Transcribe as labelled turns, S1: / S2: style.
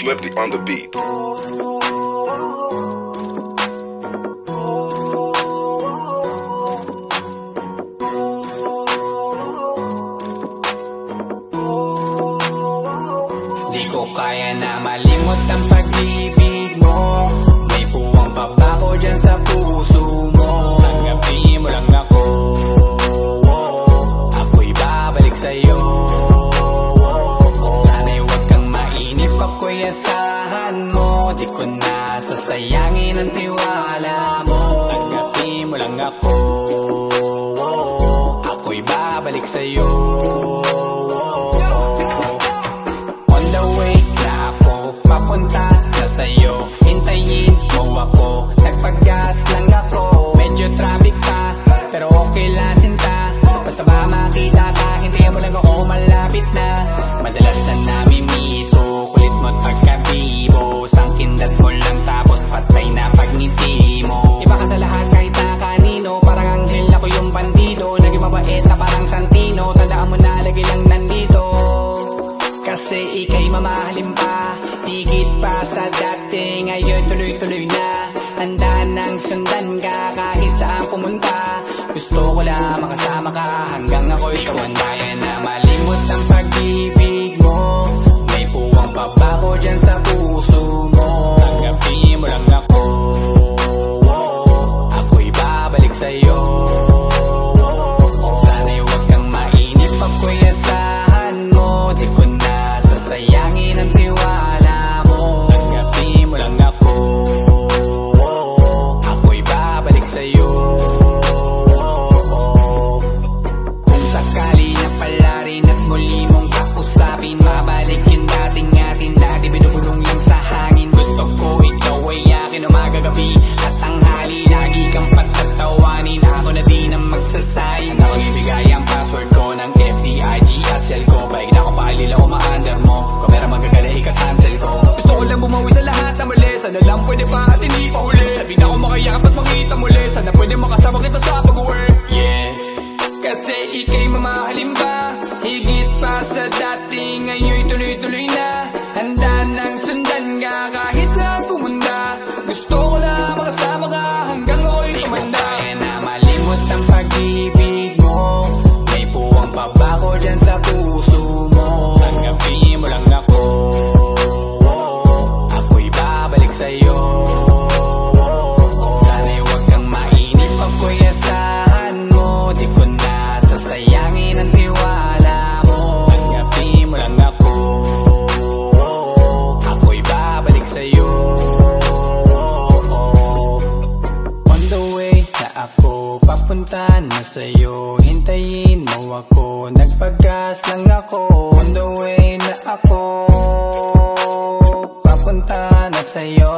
S1: Swifty on the beat.
S2: Di ko kaya na malimot ang pag-ibig mo. May puwang pa ba ko dyan sa puso mo? Tanggapin mo lang ako, ako'y babalik sa'yo. Sana'y huwag kang mainip, ako'y asahan mo. Di ko na sasayangin ang tiwala mo. Tanggapin mo lang ako, ako'y babalik sa'yo. Papunta na sa'yo, hintayin mo ako. Nagpag-gas lang ako, medyo traffic pa, pero okay lang sinta. Basta ba makita ka, hintayin mo lang ako, malapit na. Madalas na namimiso, kulit mo't pagkabibo. Sangkindat mo lang tapos patay na pagngiti mo. Iba ka sa lahat kahit na kanino, parang anghel ako yung bandido. Naging mabait na parang Santino, tandaan mo na lagi lang nandito. Kasi ika'y mamahalin pa, higit pa sa dati. Ngayon tuloy-tuloy na, handa nang sundan ka kahit saan pumunta. Gusto ko lang makasama ka hanggang ako'y tumanda. Yan na malimot ang pag-ibig mo. May puwang pa ba ko dyan sa puso mo? Tanggapin mo lang ako, ako'y babalik sa'yo. Sana'y huwag kang mainip, ako'y asahan mo. Di ko na sayangin ang tiwala mo. Tanggapin mo lang ako, ako'y babalik sa'yo. Kung sakali na pala rin at muli mong kausapin, mabalik yung dating atin, dati binubulong lang sa hangin. Gusto ko ikaw ay akin umagabi at tanghali, lagi kang patatawanin. Ako na din ang magsasayin. Ako ibigay ang password ko ng FBIG at cell ko. Baig na ako paalila ko ma-under mo. Kung meron magagala ika-cancel ko. Gusto ko lang bumawi sa lahat na mali. Sana lang pwede pa at hindi pa huli. Sabi na ako makayakap at makita muli. Sana pwede makasama kita sa pag-work. Yeah, kasi ika'y mamahalin ba, higit pa sa dati. Ngayon'y tuloy-tuloy na, handa nang sundan ka kahit saan pumunta. Gusto ko lang makasama ka hanggang ako'y tumanda. Di ko kaya na malimot ang pag-ibig mo. May puwang pa ba ko dyan sa puso mo? Tanggapin mo lang ako, ako'y babalik sa'yo. Sana'y huwag kang mainip, ako'y asahan mo. Di ko na sasayangin ang tiwala mo. Tanggapin mo lang ako, ako'y babalik sa'yo. On the way na ako, papunta na sa'yo, hintayin mo ako. Nagpag-gas lang ako, on the way na ako, papunta na sa'yo.